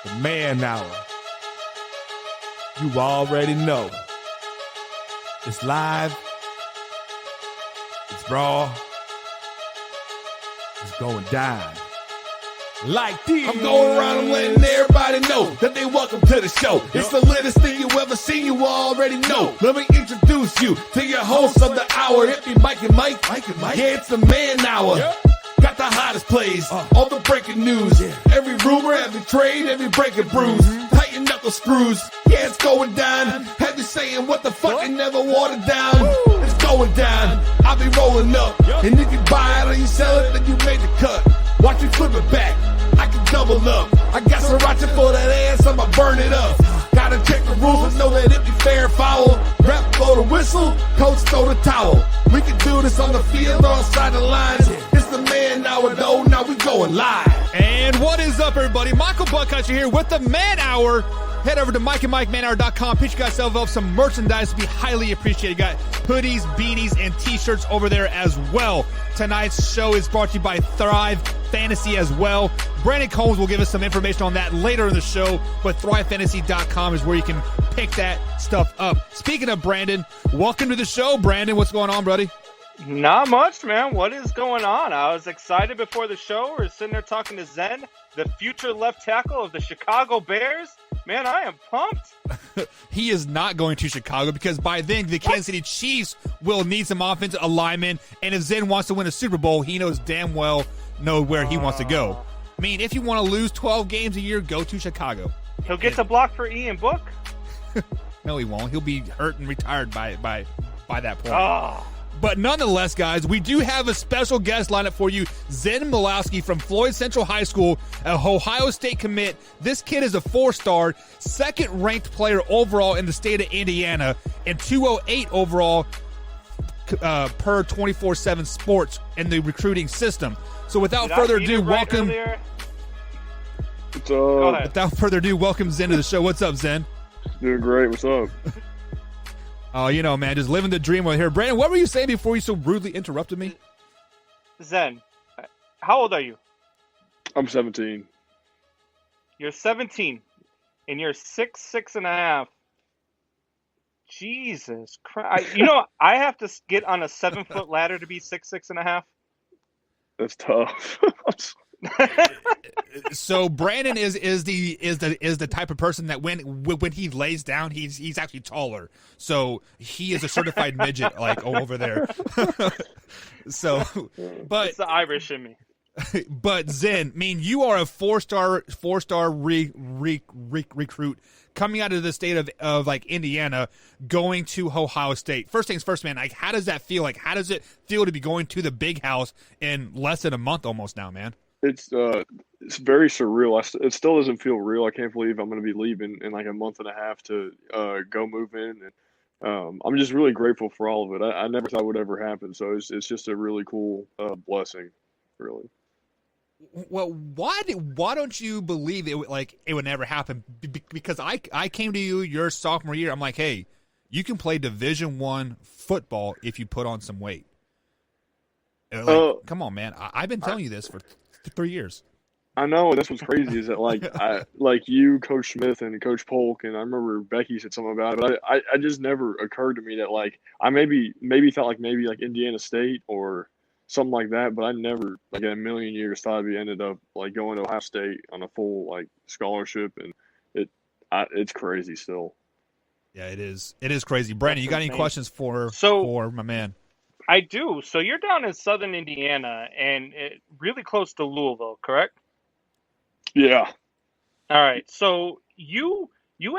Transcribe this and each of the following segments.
The Man Hour. You already know. It's live. It's raw. It's going down. Like this. I'm going around and letting everybody know that they welcome to the show. It's the latest thing you ever seen, you already know. Let me introduce you to your host of the hour. Hit me Mike and Mike. Yeah, it's the Man Hour. Got the hottest plays, all the breaking news. Every rumor, every trade, every breaking bruise. Tighten knuckle screws. Yeah, it's going down. Have you saying what the fuck and never watered down? It's going down. I'll be rolling up. And if you buy it or you sell it, then you made the cut. Watch me flip it back. I can double up. I got sriracha for that ass, I'ma burn it up. Gotta check the rules and know that it be fair and foul. Rep blow the whistle, coach throw the towel. We can do this on the field or outside the lines. It's the Man Hour though, now we going live. And what is up, everybody? Michael Buckcountry here with the Man Hour. Head over to MikeandMikeManHour.com. Pitch yourself up some merchandise to be highly appreciated. Got hoodies, beanies, and t-shirts over there as well. Tonight's show is brought to you by Thrive Fantasy as well. Brandon Combs will give us some information on that later in the show, but ThriveFantasy.com is where you can pick that stuff up. Speaking of Brandon, welcome to the show, Brandon. What's going on, buddy? Not much, man. What is going on? I was excited before the show. We're sitting there talking to Zen, the future left tackle of the Chicago Bears. Man, I am pumped. He is not going to Chicago because by then the Kansas City Chiefs will need some offensive alignment, and if Zen wants to win a Super Bowl, he knows damn well where he wants to go. I mean, if you want to lose 12 games a year, go to Chicago. He'll get to block for Ian Book. No, he won't. He'll be hurt and retired by that point. Oh. But nonetheless, guys, we do have a special guest lineup for you. Zen Michalski from Floyd Central High School, a Ohio State commit. This kid is a 4-star, second-ranked player overall in the state of Indiana, and 208 overall per 24/7 Sports in the recruiting system. So without further ado, welcome. Without further ado, welcome Zen to the show. What's up, Zen? Doing great. What's up? Oh, you know, man, just living the dream over here. Brandon, what were you saying before you so rudely interrupted me? Zen, how old are you? I'm 17. You're 17, and you're 6'6.5". Jesus Christ! I have to get on a 7-foot ladder to be 6'6.5". That's tough. So Brandon is the type of person that when he lays down, he's actually taller. So he is a certified midget, like over there. So, but it's the Irish in me. But Zen, I mean, you are a four-star recruit coming out of the state of like Indiana, going to Ohio State. First things first, man. Like, how does that feel? Like, how does it feel to be going to the big house in less than a month, almost now, man? It's very surreal. It still doesn't feel real. I can't believe I'm going to be leaving in like a month and a half to go move in. And I'm just really grateful for all of it. I never thought it would ever happen. So it's just a really cool blessing, really. Well, why don't you believe it would never happen? Because I came to you your sophomore year. I'm like, hey, you can play Division I football if you put on some weight. Come on, man. I've been telling you this for 3 years. I know. That's what's crazy is that like you, Coach Smith, and Coach Polk, and I remember Becky said something about it, but I just never occurred to me that like I maybe thought like maybe like Indiana State or something like that, but I never like in a million years thought we ended up like going to Ohio State on a full like scholarship, and it's crazy still. Yeah, it is. It is crazy. Brandon, you got any questions for my man? I do. So you're down in southern Indiana and really close to Louisville, correct? Yeah. All right. So you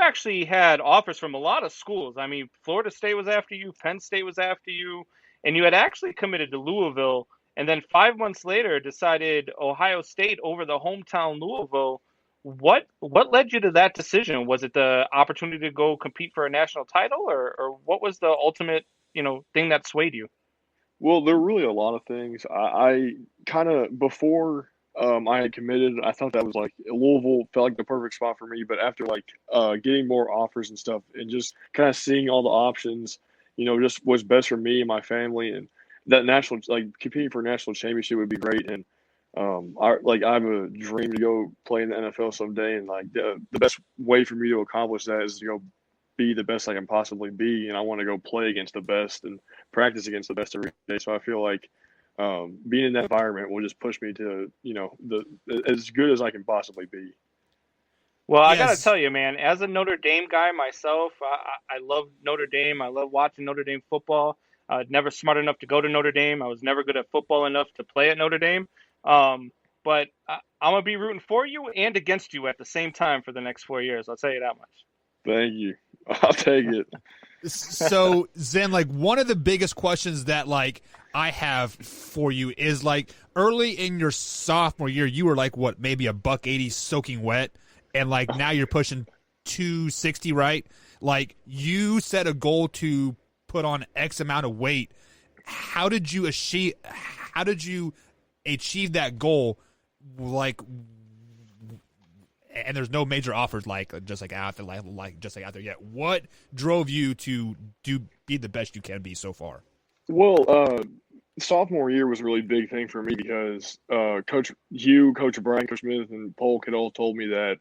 actually had offers from a lot of schools. I mean, Florida State was after you, Penn State was after you, and you had actually committed to Louisville, and then 5 months later decided Ohio State over the hometown Louisville. What led you to that decision? Was it the opportunity to go compete for a national title, or what was the ultimate, thing that swayed you? Well, there were really a lot of things. I kind of, before I had committed, I thought that was like Louisville felt like the perfect spot for me. But after like getting more offers and stuff and just kind of seeing all the options, just what's best for me and my family, and that national, like competing for a national championship would be great. And I have a dream to go play in the NFL someday, and like the best way for me to accomplish that is to go be the best I can possibly be, and I want to go play against the best and practice against the best every day. So I feel like being in that environment will just push me to the as good as I can possibly be. Well, I got to Yes. tell you, man, as a Notre Dame guy myself, I love Notre Dame. I love watching Notre Dame football. Never smart enough to go to Notre Dame. I was never good at football enough to play at Notre Dame. But I'm going to be rooting for you and against you at the same time for the next 4 years. I'll tell you that much. Thank you. I'll take it. So Zen, like one of the biggest questions that like I have for you is like early in your sophomore year, you were like what, maybe $180 soaking wet, and like now you're pushing 260, right? Like you set a goal to put on X amount of weight. How did you achieve that goal? Like, and there's no major offers just like out there yet. What drove you to be the best you can be so far? Well, sophomore year was a really big thing for me because Coach Hugh, Coach Brian, Coach Smith, and Polk had all told me that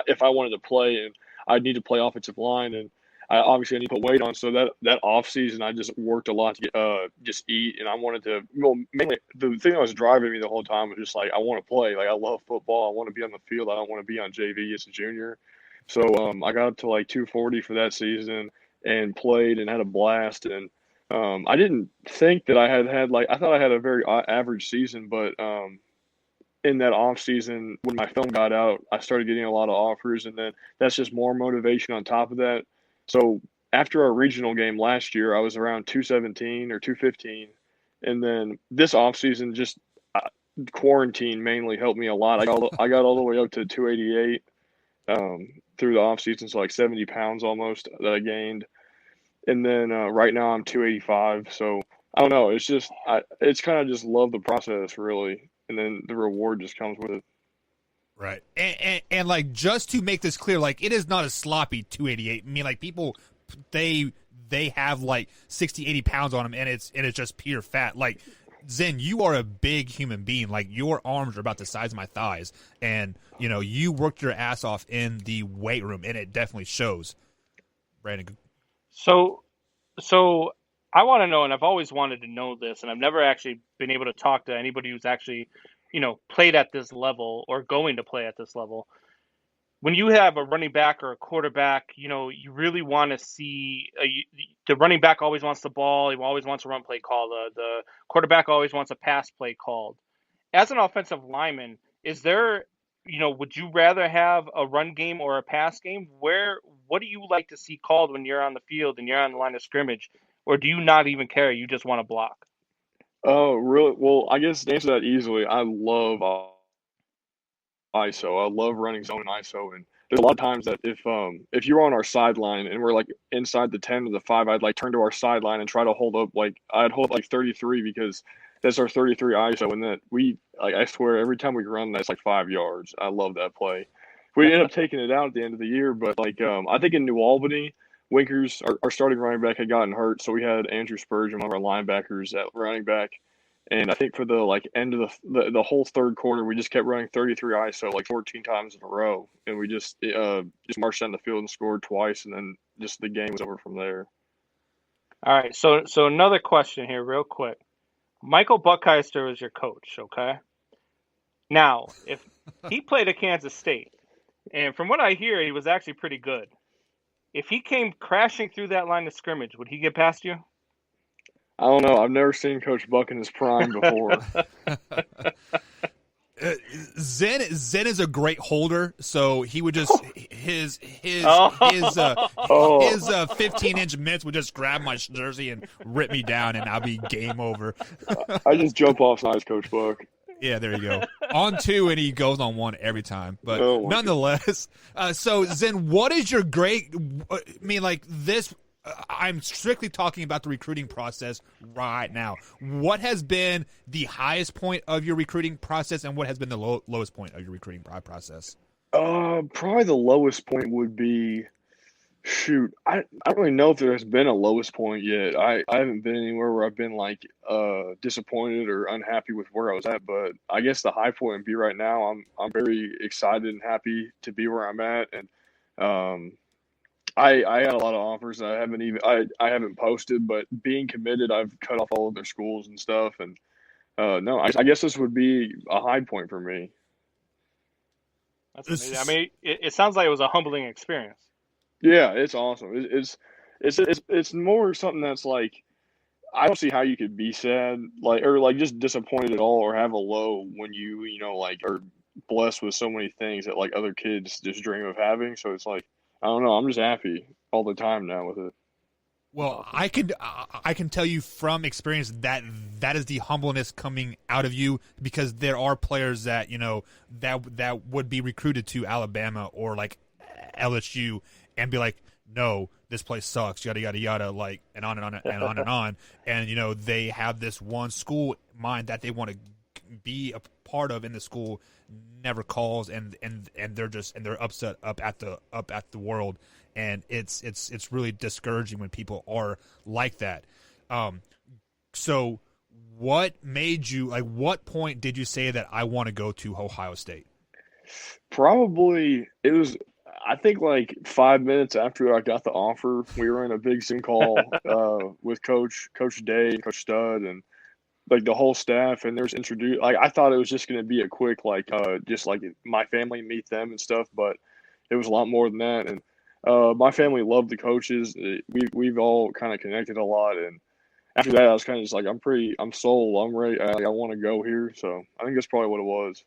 if I wanted to play, and I'd need to play offensive line, and I need to put weight on. So that off season, I just worked a lot to get just eat, and I wanted to. Well, mainly the thing that was driving me the whole time was just like I want to play. Like I love football. I want to be on the field. I don't want to be on JV as a junior. So I got up to like 240 for that season and played and had a blast. And I didn't think that I thought I had a very average season, but in that off season when my film got out, I started getting a lot of offers, and then that's just more motivation on top of that. So after our regional game last year, I was around 217 or 215, and then this off season, just quarantine mainly helped me a lot. I got all the way up to 288 through the off season, so like 70 pounds almost that I gained. And then right now I'm 285. So I don't know. It's just it's kind of just love the process really, and then the reward just comes with it. Right. And like just to make this clear, like it is not a sloppy 288. I mean, like people they have like 60, 80 pounds on them, and it's just pure fat. Like Zen, you are a big human being. Like your arms are about the size of my thighs, and you worked your ass off in the weight room, and it definitely shows. Brandon. So I want to know, and I've always wanted to know this, and I've never actually been able to talk to anybody who's actually, played at this level or going to play at this level. When you have a running back or a quarterback, you really want to see the running back always wants the ball. He always wants a run play call. The quarterback always wants a pass play called. As an offensive lineman, is there, would you rather have a run game or a pass game? What do you like to see called when you're on the field and you're on the line of scrimmage? Or do you not even care? You just want to block? Oh, really? Well, I guess to answer that easily, I love ISO. I love running zone and ISO. And there's a lot of times that if you're on our sideline and we're like inside the 10 or the 5, I'd like turn to our sideline and try to hold up I'd hold like 33 because that's our 33 ISO. And that I swear every time we run, that's like 5 yards. I love that play. We ended up taking it out at the end of the year, but I think in New Albany, Winkers, our starting running back, had gotten hurt, so we had Andrew Spurgeon, one of our linebackers, at running back. And I think for the end of the whole third quarter, we just kept running 33 ISO 14 times in a row, and we just marched down the field and scored twice, and then just the game was over from there. All right, so another question here, real quick. Michael Buckheister is your coach, okay? Now, if he played at Kansas State, and from what I hear, he was actually pretty good. If he came crashing through that line of scrimmage, would he get past you? I don't know. I've never seen Coach Buck in his prime before. Zen is a great holder, so he would just his 15-inch mitts would just grab my jersey and rip me down, and I'll be game over. I just jump off sides, Coach Buck. Yeah, there you go. On 2, and he goes on 1 every time. But nonetheless, so Zen, what is your this? I'm strictly talking about the recruiting process right now. What has been the highest point of your recruiting process, and what has been the lowest point of your recruiting process? Probably the lowest point would be Shoot, I don't really know if there's been a lowest point yet. I haven't been anywhere where I've been like disappointed or unhappy with where I was at, but I guess the high point would be right now. I'm very excited and happy to be where I'm at, and um, I had a lot of offers. I haven't posted, but being committed, I've cut off all of their schools and stuff, and no, I guess this would be a high point for me. That's amazing. I mean, it sounds like it was a humbling experience. Yeah, it's awesome. It's more something that's like I don't see how you could be sad like or like just disappointed at all or have a low when you know like are blessed with so many things that like other kids just dream of having. So it's like I don't know. I'm just happy all the time now with it. Well, I can tell you from experience that that is the humbleness coming out of you, because there are players that that would be recruited to Alabama or like LSU and be like, no, this place sucks, yada yada yada, like and on and on and on and on, and they have this one school mind that they want to be a part of, and the school never calls, and they're upset up at the world. And it's really discouraging when people are like that. So what made you, like, what point did you say that I want to go to Ohio State? Probably it was. I think like 5 minutes after I got the offer, we were in a big Zoom call with Coach Day and Coach Stud and like the whole staff, and there's introduced. Like I thought it was just going to be a quick like just like my family meet them and stuff, but it was a lot more than that. And my family loved the coaches. We've all kind of connected a lot, and after that, I was kind of just like I'm sold. I'm ready. I want to go here. So I think that's probably what it was.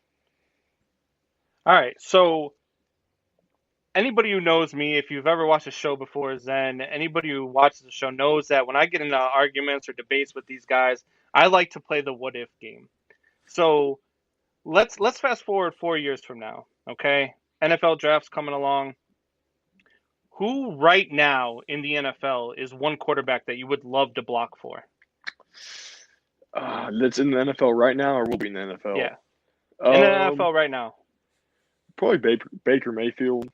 All right, so anybody who knows me, if you've ever watched a show before, Zen, anybody who watches the show knows that when I get into arguments or debates with these guys, I like to play the what if game. So let's fast forward 4 years from now, okay? NFL draft's coming along. Who right now in the NFL is one quarterback that you would love to block for? That's in the NFL right now, or will be in the NFL? Yeah, in the NFL right now. Probably Baker Mayfield.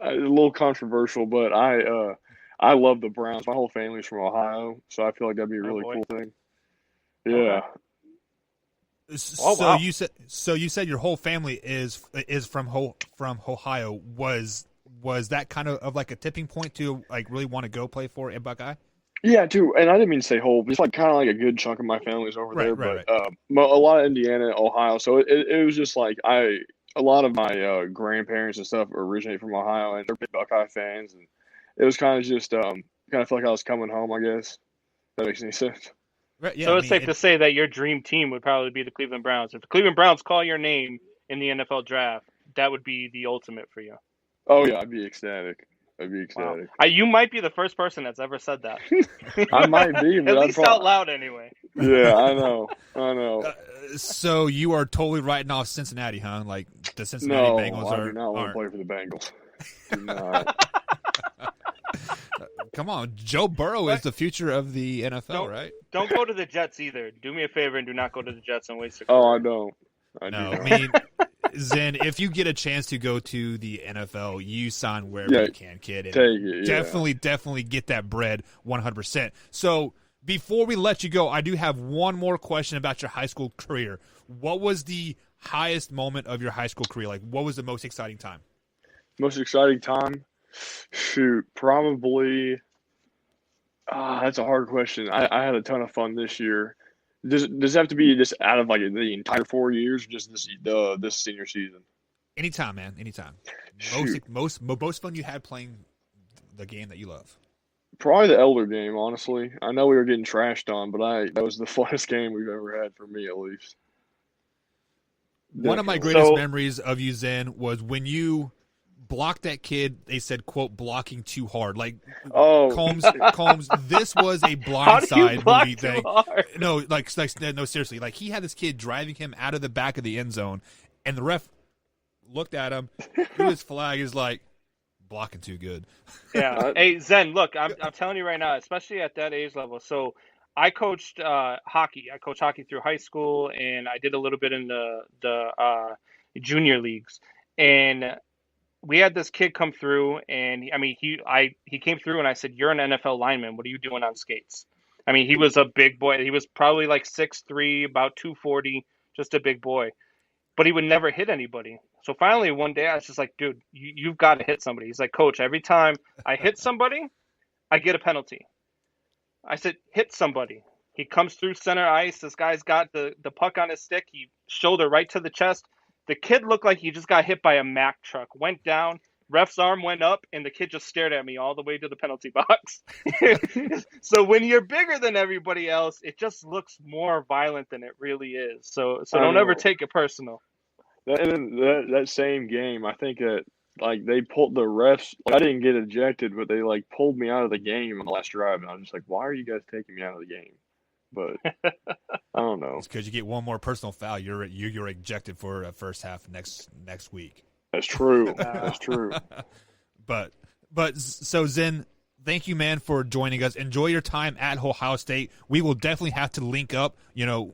A little controversial, but I love the Browns. My whole family's from Ohio, so I feel like that'd be a really cool thing. Yeah. So wow. you said your whole family is from Ohio. Was that kind of like a tipping point to like really want to go play for a Buckeye? Yeah, too. And I didn't mean to say whole, but it's like kind of like a good chunk of my family's over there. Right. But a lot of Indiana, Ohio. So it was just like a lot of my grandparents and stuff originate from Ohio, and they're big Buckeye fans, and it was kind of just kind of felt like I was coming home, I guess. If that makes any sense. Right, yeah, So it's safe to say that your dream team would probably be the Cleveland Browns. If the Cleveland Browns call your name in the NFL draft, that would be the ultimate for you. Oh yeah, I'd be ecstatic. Wow. You might be the first person that's ever said that. I might be, but at least out loud anyway. Yeah, I know. So you are totally writing off Cincinnati, huh? Like the Cincinnati Bengals I do not want to play for the Bengals. Do not. Come on, Joe Burrow is the future of the NFL, right? Don't go to the Jets either. Do me a favor and do not go to the Jets and waste your career. I don't. I mean, Zen, if you get a chance to go to the NFL, you sign wherever you can, kid. And take it, definitely get that bread 100%. So before we let you go, I do have one more question about your high school career. What was the highest moment of your high school career? Like, what was the most exciting time? Most exciting time? Shoot, probably. That's a hard question. I had a ton of fun this year. Does it have to be just out of like the entire 4 years, or just this senior season? Anytime, man. Anytime. Most fun you had playing the game that you love. Probably the Elder game, honestly. I know we were getting trashed on, but that was the funnest game we've ever had for me, at least. One of my greatest memories of you, Zen, was when you blocked that kid. They said, "quote blocking too hard." Like, Combs. This was a blindside movie thing. No, no, seriously. Like he had this kid driving him out of the back of the end zone, and the ref looked at him, threw his flag, is like, blocking too good. Yeah. Hey, Zen, look, I'm telling you right now, especially at that age level. So I coached hockey. I coached hockey through high school, and I did a little bit in the junior leagues. And we had this kid come through, and he came through, and I said, "You're an NFL lineman. What are you doing on skates?" I mean, he was a big boy. He was probably like 6'3", about 240, just a big boy. But he would never hit anybody. So finally, one day, I was just like, "Dude, you've got to hit somebody." He's like, "Coach, every time I hit somebody, I get a penalty." I said, "Hit somebody." He comes through center ice. This guy's got the puck on his stick. He shoulder right to the chest. The kid looked like he just got hit by a Mack truck. Went down. Ref's arm went up, and the kid just stared at me all the way to the penalty box. So when you're bigger than everybody else, it just looks more violent than it really is. So don't ever take it personal. That same game, I think that like they pulled the refs. Like, I didn't get ejected, but they like pulled me out of the game on the last drive, and I was just like, "Why are you guys taking me out of the game?" But I don't know. It's because you get one more personal foul, you're ejected for a first half next week. That's true. That's true. But so Zen, thank you, man, for joining us. Enjoy your time at Ohio State. We will definitely have to link up,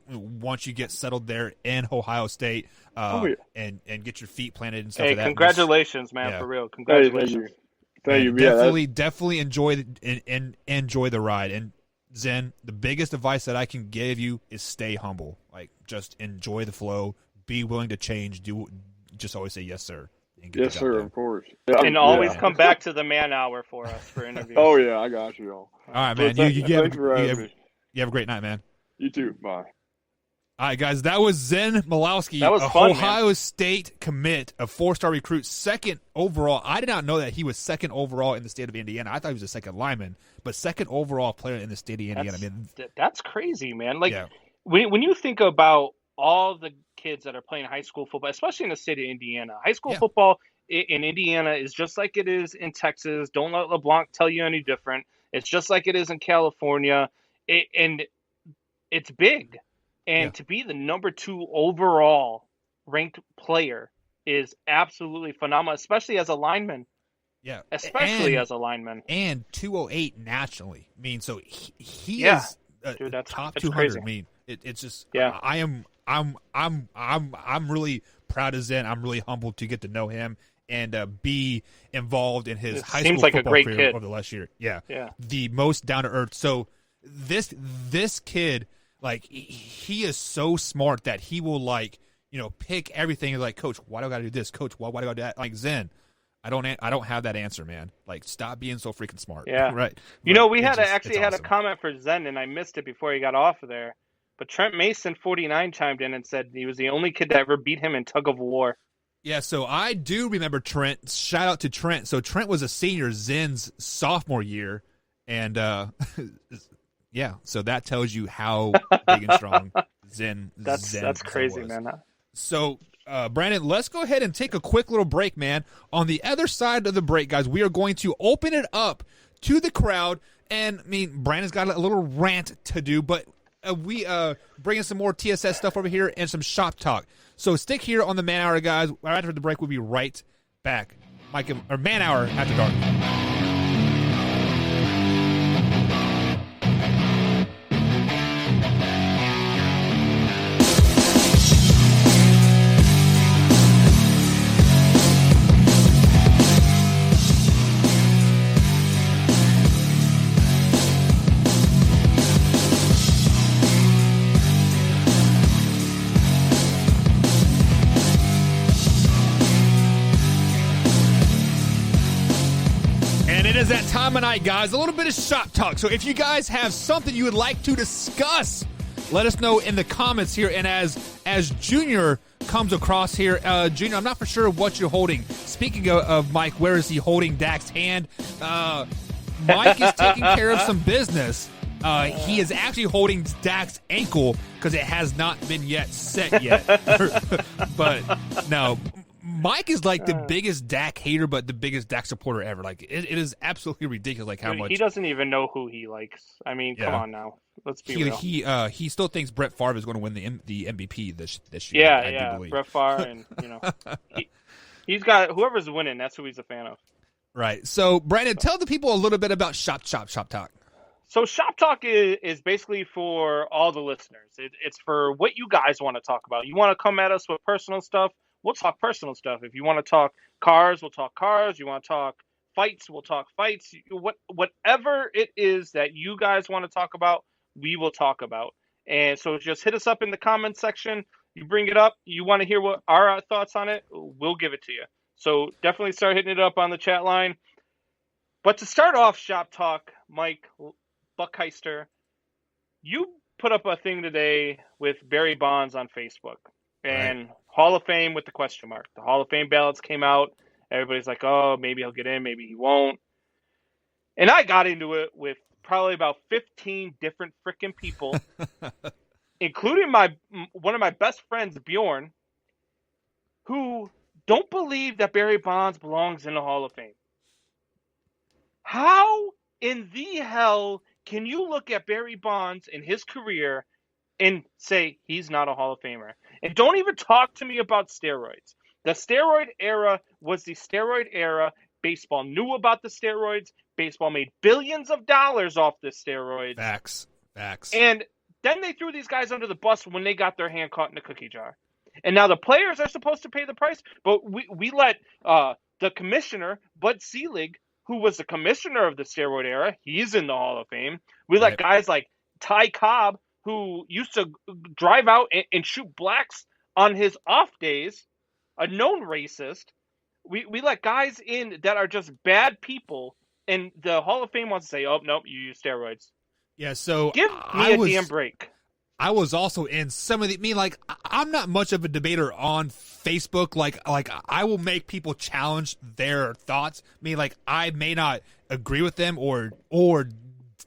once you get settled there in Ohio State, and get your feet planted and stuff. Hey, like that. Congratulations, man, for real. Congratulations. Thank you. Definitely enjoy the ride. And Zen, the biggest advice that I can give you is stay humble. Like, just enjoy the flow. Be willing to change. Just always say yes, sir. Yes, sir. Of course. And always come back to the man hour for us for interviews. Oh yeah, I got you all. All right, man. You have a great night, man. You too. Bye. All right, guys. That was Zen Michalski, that was fun, Ohio man. State commit, a 4-star recruit, second overall. I did not know that he was second overall in the state of Indiana. I thought he was a second lineman, but second overall player in the state of Indiana. That's crazy, man. Like, when you think about all the kids that are playing high school football, especially in the state of Indiana, high school football in Indiana is just like it is in Texas. Don't let LeBlanc tell you any different. It's just like it is in California, and it's big. And to be the number 2 overall ranked player is absolutely phenomenal, especially as a lineman. Yeah, especially as a lineman. And 208 nationally. I mean, so he is dude, that's top that's 200. crazy. I mean, it's just I'm really proud of Zen. I'm really humbled to get to know him and be involved in his high school like football a great career kid over the last year. Yeah, yeah. The most down to earth. So this kid, like, he is so smart that he will pick everything. Like, Coach, why do I got to do this? Coach, why do I got to do that? Like, Zen, I don't have that answer, man. Like, stop being so freaking smart. Yeah, right. We had a comment for Zen, and I missed it before he got off of there. But Trent Mason 49 chimed in and said he was the only kid that ever beat him in tug of war. Yeah, so I do remember Trent. Shout out to Trent. So Trent was a senior Zen's sophomore year, and yeah, so that tells you how big and strong Zen. That's crazy, was. Man. So, Brandon, let's go ahead and take a quick little break, man. On the other side of the break, guys, we are going to open it up to the crowd, and I mean, Brandon's got a little rant to do, but we bringing some more TSS stuff over here and some shop talk. So stick here on the Man Hour, guys. Right after the break, we'll be right back. Man Hour After Dark. It is that time of night, guys. A little bit of shop talk. So if you guys have something you would like to discuss, let us know in the comments here. And as Junior comes across here, Junior, I'm not for sure what you're holding. Speaking of Mike, where is he holding Dak's hand? Mike is taking care of some business. He is actually holding Dak's ankle because it has not been yet set yet. But no. Mike is like the biggest Dak hater, but the biggest Dak supporter ever. Like, it is absolutely ridiculous. Like, how much he doesn't even know who he likes. I mean, come on now. Let's be real. He still thinks Brett Favre is going to win the MVP this year. Yeah. Brett Favre, and he's got whoever's winning. That's who he's a fan of. Right. So, Brandon, tell the people a little bit about Shop Talk. So Shop Talk is basically for all the listeners. It's for what you guys want to talk about. You want to come at us with personal stuff, we'll talk personal stuff. If you want to talk cars, we'll talk cars. You want to talk fights, we'll talk fights. Whatever it is that you guys want to talk about, we will talk about. And so just hit us up in the comments section. You bring it up. You want to hear what our thoughts on it, we'll give it to you. So definitely start hitting it up on the chat line. But to start off Shop Talk, Mike Buckheister, you put up a thing today with Barry Bonds on Facebook. And Right. Hall of Fame with the question mark. The Hall of Fame ballots came out. Everybody's like, oh, maybe he'll get in, maybe he won't. And I got into it with probably about 15 different freaking people, including one of my best friends, Bjorn, who don't believe that Barry Bonds belongs in the Hall of Fame. How in the hell can you look at Barry Bonds in his career and say he's not a Hall of Famer? And don't even talk to me about steroids. The steroid era was the steroid era. Baseball knew about the steroids. Baseball made billions of dollars off the steroids. Facts. And then they threw these guys under the bus when they got their hand caught in a cookie jar. And now the players are supposed to pay the price, but we let the commissioner, Bud Selig, who was the commissioner of the steroid era, he's in the Hall of Fame. We let guys like Ty Cobb, who used to drive out and shoot blacks on his off days, a known racist. We let guys in that are just bad people, and the Hall of Fame wants to say, oh, nope, you use steroids. Yeah, so Give me a damn break. I was also in some of the I'm not much of a debater on Facebook. Like I will make people challenge their thoughts. I may not agree with them or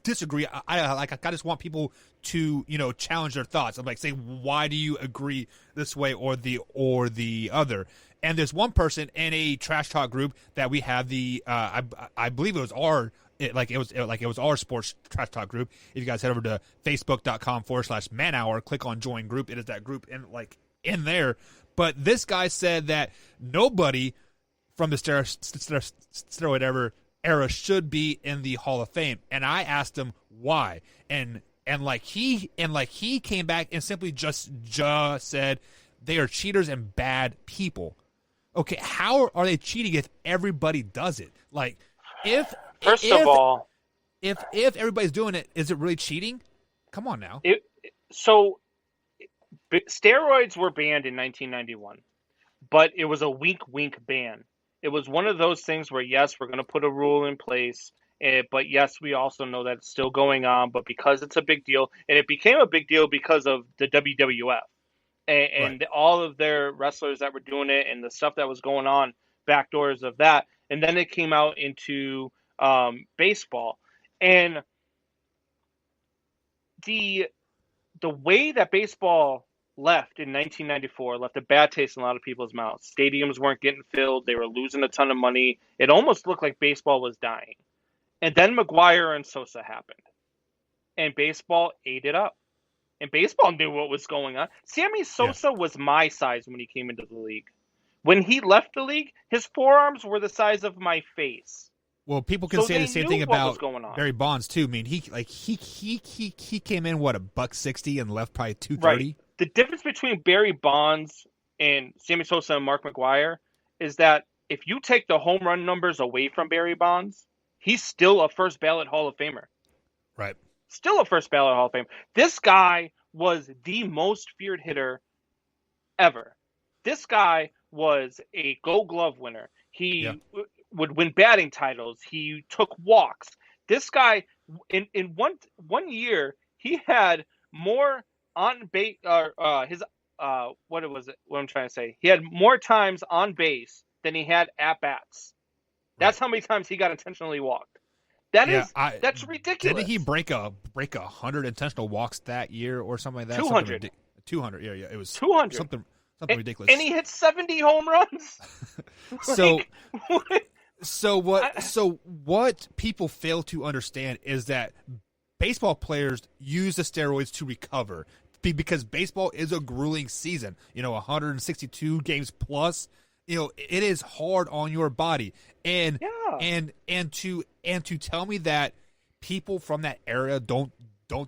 disagree. I just want people to, challenge their thoughts. I'm like, say, why do you agree this way or the other? And there's one person in a trash talk group that we have I believe it was our our sports trash talk group. If you guys head over to facebook.com/manhour, click on join group. It is that group in there. But this guy said that nobody from the steroid era should be in the Hall of Fame. And I asked him why. And he came back and simply just said they are cheaters and bad people. Okay, how are they cheating if everybody does it? First of all, if everybody's doing it, is it really cheating? Come on now. Steroids were banned in 1991, but it was a wink ban. It was one of those things where, yes, we're going to put a rule in place, but yes, we also know that it's still going on, but because it's a big deal, and it became a big deal because of the WWF and all of their wrestlers that were doing it and the stuff that was going on backdoors of that. And then it came out into baseball. And the way that baseball left in 1994 left a bad taste in a lot of people's mouths. Stadiums weren't getting filled. They were losing a ton of money. It almost looked like baseball was dying. And then McGuire and Sosa happened. And baseball ate it up. And baseball knew what was going on. Sammy Sosa was my size when he came into the league. When he left the league, his forearms were the size of my face. Well, people can say the same thing about Barry Bonds too. I mean, he came in $160 and left probably 230. Right. The difference between Barry Bonds and Sammy Sosa and Mark McGuire is that if you take the home run numbers away from Barry Bonds, he's still a first ballot Hall of Famer. Right. Still a first ballot Hall of Fame. This guy was the most feared hitter ever. This guy was a Gold Glove winner. He would win batting titles. He took walks. This guy, in one year, he had more on base. What I'm trying to say? He had more times on base than he had at bats. That's how many times he got intentionally walked. That's ridiculous. Didn't he break 100 intentional walks that year or something like that? 200. 200. Yeah. It was 200. Something ridiculous. And he hit 70 home runs. So what people fail to understand is that baseball players use the steroids to recover because baseball is a grueling season. 162 games plus. It is hard on your body, and to tell me that people from that era don't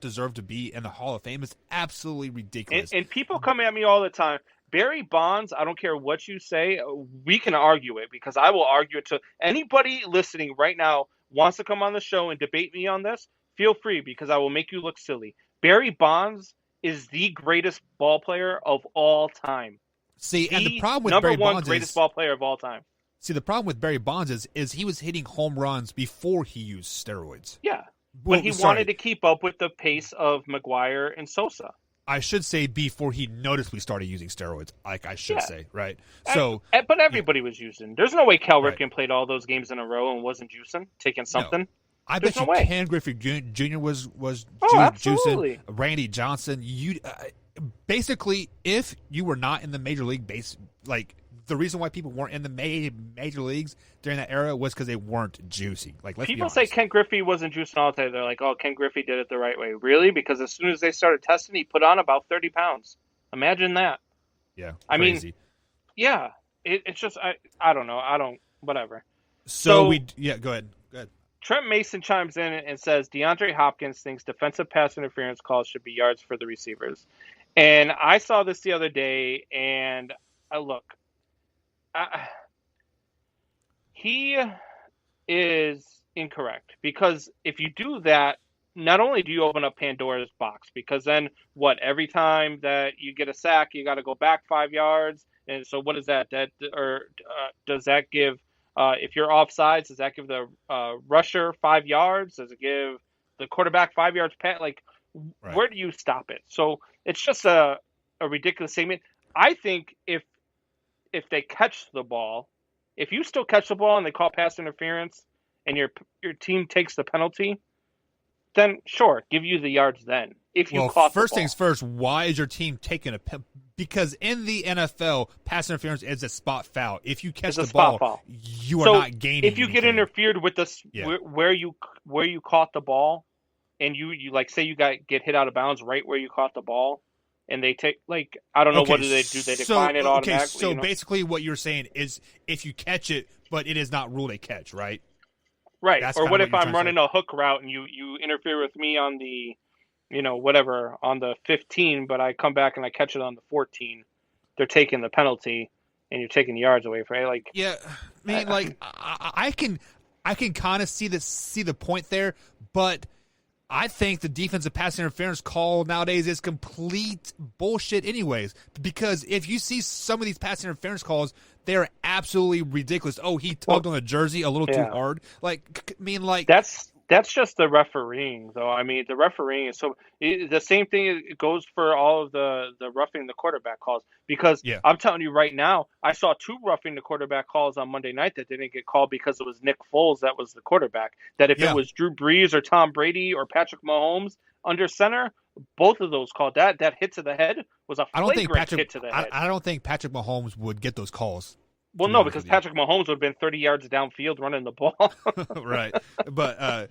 deserve to be in the Hall of Fame is absolutely ridiculous. And people come at me all the time. Barry Bonds, I don't care what you say, we can argue it because I will argue it to anybody listening right now wants to come on the show and debate me on this. Feel free because I will make you look silly. Barry Bonds is the greatest ball player of all time. See, and the problem with number Barry one Bonds greatest is, ball player of all time. See, the problem with Barry Bonds is he was hitting home runs before he used steroids. Yeah, Well, but he sorry. wanted to keep up with the pace of McGwire and Sosa. I should say before he noticeably started using steroids, like I should Yeah. say, right? So, But everybody was using. There's no way Cal Right. Ripken played all those games in a row and wasn't juicing, taking something. I There's bet no you way. Ken Griffey Jr. was Oh, absolutely. juicing. Randy Johnson. You basically, if you were not in the major league base, like the reason why people weren't in the major leagues during that era was because they weren't juicing. Like, let's be People honest. say Ken Griffey wasn't juicing all the time. They're like, oh, Ken Griffey did it the right way. Really? Because as soon as they started testing, he put on about 30 pounds. Imagine that. Yeah, I mean, crazy. Yeah. It's just, I don't know. Whatever. So go ahead. Trent Mason chimes in and says DeAndre Hopkins thinks defensive pass interference calls should be yards for the receivers. And I saw this the other day, and he is incorrect because if you do that, not only do you open up Pandora's box, because then every time that you get a sack, you got to go back 5 yards. And so what is that? Does that give, if you're offsides, does that give the rusher 5 yards? Does it give the quarterback 5 yards? Like, Right. Where do you stop it? So it's just a ridiculous statement. I think if they catch the ball, if you still catch the ball and they call pass interference and your team takes the penalty, then sure, give you the yards then. If you caught the first ball. things first, why is your team taking a because in the NFL, pass interference is a spot foul. If you catch It's a the spot ball, foul. you are So not gaining. if you get anything. interfered with this, Yeah. where you caught the ball, and you like say you get hit out of bounds right where you caught the ball, and they take I don't know what do they do? They decline it automatically. So basically, what you're saying is if you catch it, but it is not ruled a catch, right? Right. That's Or kinda what what if you're I'm trying to running a hook route and you interfere with me on the, whatever, on the 15, but I come back and I catch it on the 14. They're taking the penalty and you're taking the yards away from it. Like, Yeah, I mean, I can kind of see the point there, but I think the defensive pass interference call nowadays is complete bullshit anyways, because if you see some of these pass interference calls, they're absolutely ridiculous. Oh, he tugged on the jersey a little too hard. That's just the refereeing, though. I mean, the refereeing is the same thing goes for all of the roughing the quarterback calls. Because I'm telling you right now, I saw 2 roughing the quarterback calls on Monday night that didn't get called because it was Nick Foles that was the quarterback. That if it was Drew Brees or Tom Brady or Patrick Mahomes under center, both of those calls, that hit to the head was a flagrant hit to the head. I don't think Patrick Mahomes would get those calls. Well, no, because Patrick Mahomes would have been 30 yards downfield running the ball. Right. But,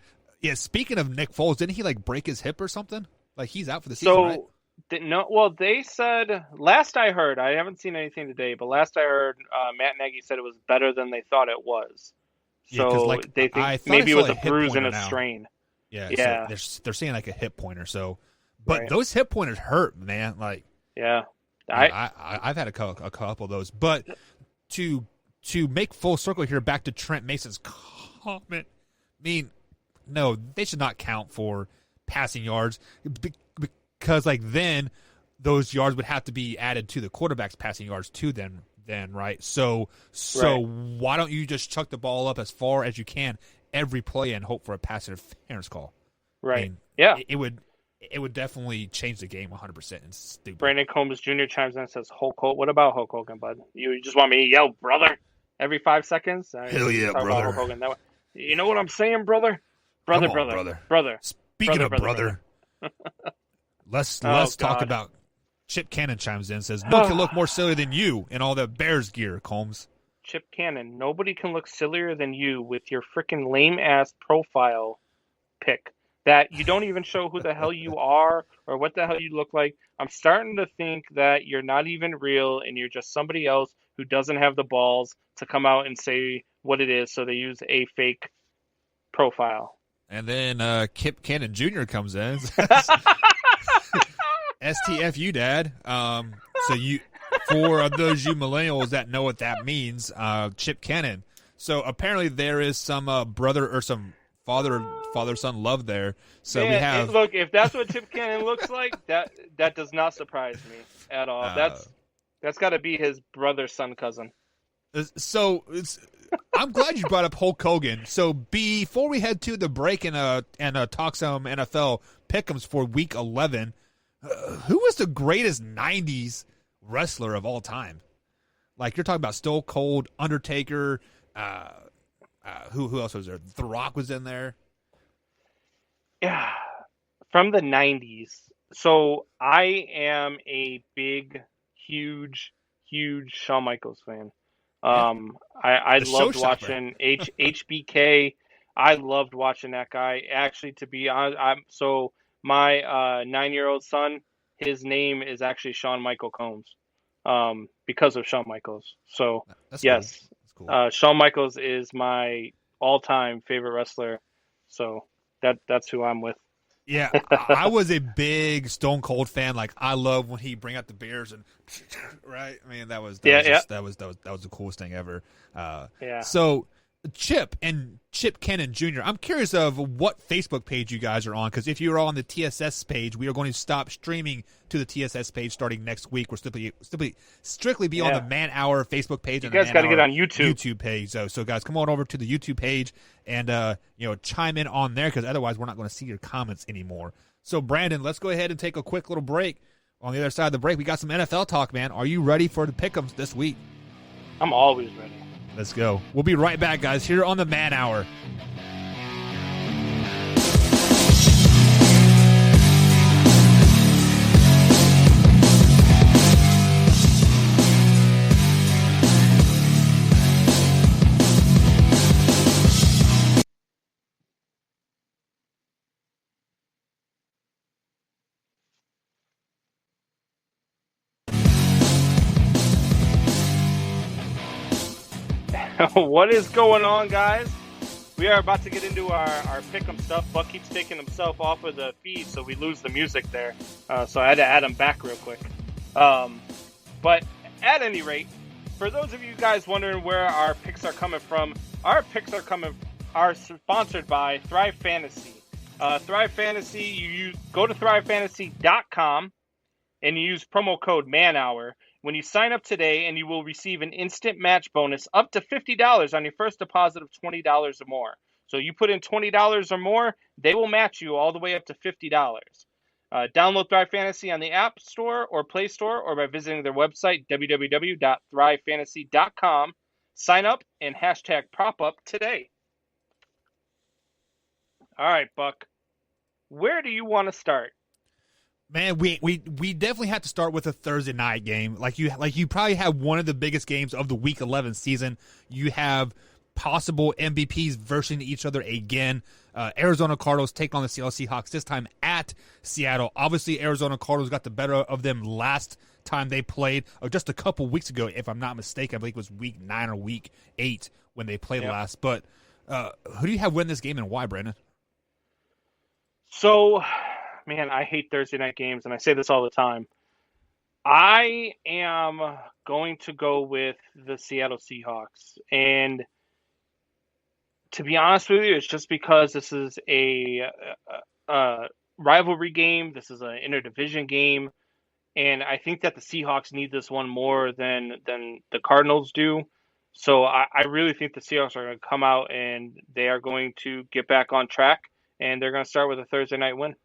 speaking of Nick Foles, didn't he, break his hip or something? He's out for the season, right? They said, last I heard, I haven't seen anything today, but last I heard, Matt Nagy said it was better than they thought it was. So they think maybe it was a bruise and a strain. Yeah. So they're saying a hip pointer. So, but those hip pointers hurt, man. I've had a couple of those. But to make full circle here, back to Trent Mason's comment. I mean, no, they should not count for passing yards because then those yards would have to be added to the quarterback's passing yards too. Then right. So why don't you just chuck the ball up as far as you can every play and hope for a pass interference call? Right. It would definitely change the game 100% and stupid. Brandon Combs Jr. chimes in and says, Hulk Hogan. What about Hulk Hogan, bud? You just want me to yell, brother, every 5 seconds? Hell yeah, brother. Hulk Hogan that way. You know what I'm saying, brother? Brother. Speaking of brother. let's talk about Chip Cannon chimes in and says, no can look more silly than you in all the Bears gear, Combs. Chip Cannon, nobody can look sillier than you with your freaking lame-ass profile pic that you don't even show who the hell you are or what the hell you look like. I'm starting to think that you're not even real and you're just somebody else who doesn't have the balls to come out and say what it is, so they use a fake profile. And then Kip Cannon Jr. comes in and says, STFU, Dad. So For those you millennials that know what that means, Chip Cannon. So apparently there is some brother or some father-son love there. So we have look, if that's what Chip Cannon looks like, that does not surprise me at all. That's got to be his brother-son cousin. So I'm glad you brought up Hulk Hogan. So before we head to the break and talk some NFL pick'ems for Week 11, who was the greatest '90s wrestler of all time? Like, you're talking about Stone Cold, Undertaker. Who else was there? The Rock was in there. Yeah, from the '90s. So I am a big, huge Shawn Michaels fan. I loved watching HBK. I loved watching that guy. Actually, to be honest, my 9-year-old son, his name is actually Shawn Michael Combs, because of Shawn Michaels. So That's yes, cool. That's cool. Shawn Michaels is my all-time favorite wrestler. So that's who I'm with. Yeah, I was a big Stone Cold fan. Like, I love when he bring out the beers and right. I mean, that was the coolest thing ever. Yeah. So Chip Cannon Jr., I'm curious of what Facebook page you guys are on, because if you're on the TSS page, we are going to stop streaming to the TSS page starting next week. We're strictly be on the Man Hour Facebook page. You guys got to get on YouTube page. So guys, come on over to the YouTube page and chime in on there, because otherwise we're not going to see your comments anymore. So Brandon, let's go ahead and take a quick little break. On the other side of the break, we got some NFL talk, man. Are you ready for the pick'ems this week? I'm always ready. Let's go. We'll be right back, guys, here on the Man Hour. What is going on, guys? We are about to get into our pick'em stuff. Buck keeps taking himself off of the feed, so we lose the music there. So I had to add him back real quick. But at any rate, for those of you guys wondering where our picks are coming from, our picks are sponsored by Thrive Fantasy. Thrive Fantasy, go to thrivefantasy.com and you use promo code MANHOUR. When you sign up today, and you will receive an instant match bonus up to $50 on your first deposit of $20 or more. So you put in $20 or more, they will match you all the way up to $50. Download Thrive Fantasy on the App Store or Play Store, or by visiting their website, www.thrivefantasy.com. Sign up and hashtag PropUp today. All right, Buck. Where do you want to start? Man, we definitely have to start with a Thursday night game. Like you probably have one of the biggest games of the Week 11 season. You have possible MVPs versing each other again. Arizona Cardinals take on the Seattle Seahawks, this time at Seattle. Obviously, Arizona Cardinals got the better of them last time they played, or just a couple weeks ago, if I'm not mistaken. I believe it was Week 9 or Week 8 when they played last. But who do you have win this game, and why, Brandon? So, man, I hate Thursday night games, and I say this all the time. I am going to go with the Seattle Seahawks. And to be honest with you, it's just because this is a rivalry game. This is an interdivision game. And I think that the Seahawks need this one more than the Cardinals do. So I really think the Seahawks are going to come out and they are going to get back on track. And they're going to start with a Thursday night win.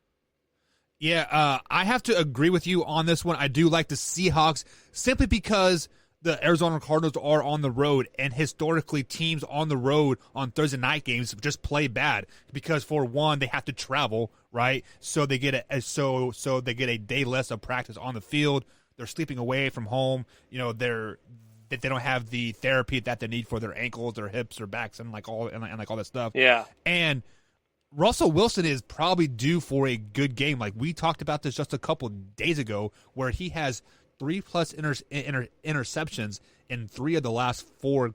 Yeah, I have to agree with you on this one. I do like the Seahawks simply because the Arizona Cardinals are on the road, and historically teams on the road on Thursday night games just play bad because, for one, they have to travel, right? So they get they get a day less of practice on the field. They're sleeping away from home. You know, they don't have the therapy that they need for their ankles, their hips, their backs, and all that stuff. Yeah, and Russell Wilson is probably due for a good game. Like, we talked about this just a couple days ago, where he has 3+ interceptions in 3 of the last four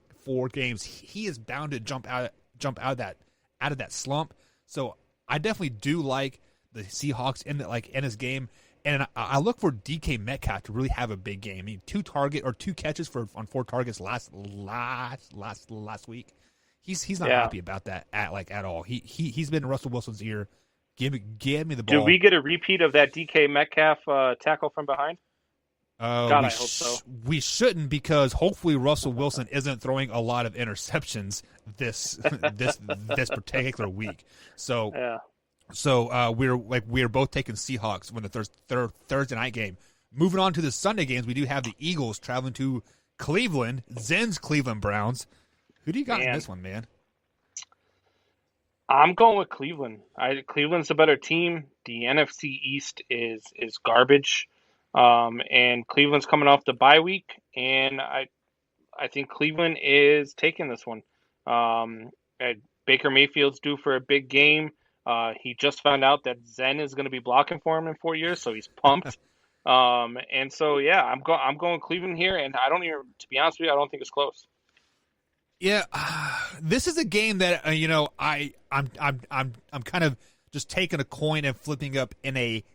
games. He is bound to jump out of that slump. So I definitely do like the Seahawks in this game. And I look for DK Metcalf to really have a big game. I mean, 2 catches on 4 targets last week. He's not happy about that at all. He's been in Russell Wilson's ear. Give me the ball. Do we get a repeat of that DK Metcalf tackle from behind? God, I hope so. We shouldn't, because hopefully Russell Wilson isn't throwing a lot of interceptions this particular week. So yeah. So we're both taking Seahawks when the Thursday night game. Moving on to the Sunday games, we do have the Eagles traveling to Cleveland, Zen's Cleveland Browns. Who do you got in this one, man? I'm going with Cleveland. Cleveland's a better team. The NFC East is garbage. And Cleveland's coming off the bye week, and I think Cleveland is taking this one. Baker Mayfield's due for a big game. He just found out that Zen is going to be blocking for him in 4 years, so he's pumped. And so yeah, I'm going Cleveland here, and to be honest with you, I don't think it's close. Yeah, this is a game that I'm kind of just taking a coin and flipping up in the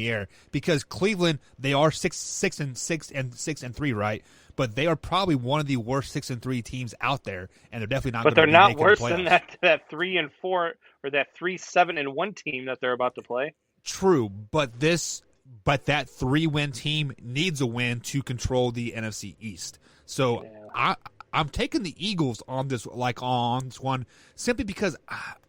air, because Cleveland, they are 6-3, right? But they are probably one of the worst 6-3 teams out there, and they're definitely not. But they're not worse than that 3-4 or that 3-7-1 team that they're about to play. True, but that 3-win team needs a win to control the NFC East. So yeah. I'm taking the Eagles on this one, simply because